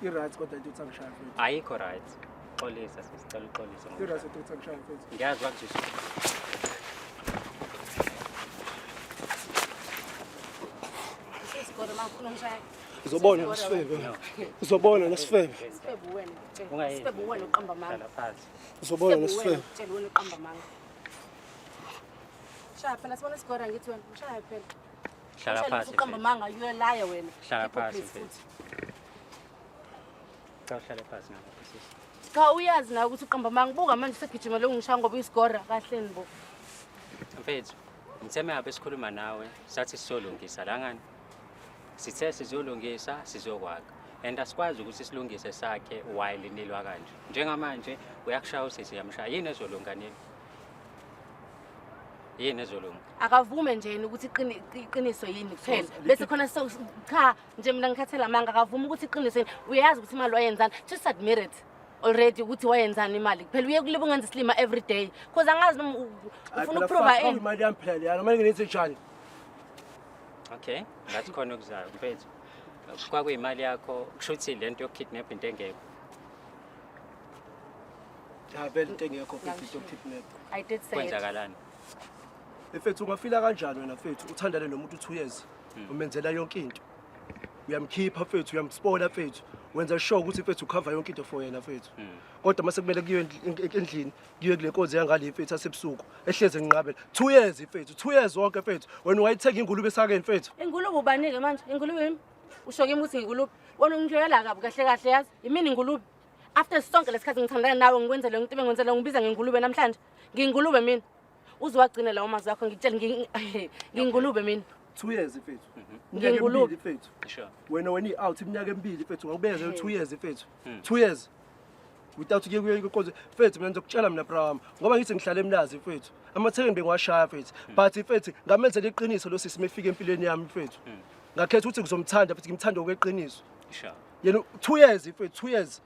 I-right kodwa into angishaya mfethu. Ayikho right. Xolisa sisicela uxolisa. I-right into angishaya mfethu. Ngiyazi bakuzwisa. Isikole mangifuna ngishaya. Uzobona nesifebe. Uzobona nesifebe. Sifebe wena. Ungayizwa. Sifebe wena uqamba manga. Hlala phansi. Uzobona nesifebe. Tshela wena uqamba manga. Shaya phela sibona isikole ngithi wena ushaya phela. Hlala phansi. Uqamba manga you liar wena. Hlala phansi mfethu. Uhlale phansi ngapha sisi. Cha uyazi na ukuthi uqamba manga buka manje segijima lo ngishaya ngoba isikole kahle nibo. Mfethu, ngitheme apha esikhuluma nawe, sathi sizolungisa la ngani. Sithe sizolungisa sizokwakha. And asikwazi ukuthi silungise sakhe while nilwa kanje. Njengamanje uyakushaya usisi yamshaya. Yini ezolunga nini? Yini ezolunga? Akavume nje ukuthi iqiniso yini kuphela. Bese khona cha nje mina ngikhathela manga akavume ukuthi iqiniso yini. Uyazi ukuthi imali wayenzani. Just admit it. Already ukuthi wayenzani imali. Phela uye kuliba ungenza islima every day. Because angazi ufuna ukuprova ini. Imali yami phela yana manje ngithi njani? Okay, ngathi khona okuzayo mfethu. Kwakuyimali yakho, kusho ukuthi lento yokukidnap into engekho. Ya vele into engekho futhi into yokukidnap. I did say it. Kwenzakalani? Mfethu ungafila kanjani wena mfethu uthandane nomuntu 2 years umenzela yonke into. Uyamkhipha mfethu uyamspoila mfethu. Wenza sure ukuthi mfethu ucover yonke into for yena mfethu. Kodwa mase kumele kuyiwe endlini kuyiwe kule nkonzo yangale mfethu asebusuku ehleze nginqabela 2 years mfethu 2 years wonke mfethu wena ungayithenga ingulube sakeni mfethu. Ingulube ubanike manje ingulube yimi. Usho kimi ukuthi ingulube. Wona ungitshela kabi kahle kahle yazi. Yimini ingulube. After sonke lesikhathi ngithandana nawe ngikwenzele ngitibe ngenzele ngibiza ngingulube namhlanje. Ngingulube mina. Uzowagcina lawo mazi akho ngitshela ngingulube mina. 2 years mfethu. Ngingulube mfethu. Sure. Wena i-out iminyaka emibili mfethu ngakubeza 2 years mfethu. 2 years. Without kuye kukonze mfethu mina ngizokutshela mina Abraham ngoba ngithi ngihlala emlazi mfethu. Amatheke bengiwashaya mfethu. But mfethu ngamenzela iqiniso lo sisi mefika empilweni yami mfethu. Ngakhetha ukuthi ngizomthanda futhi ngimthanda okweqiniso. Sure. Yena 2 years mfethu 2 years.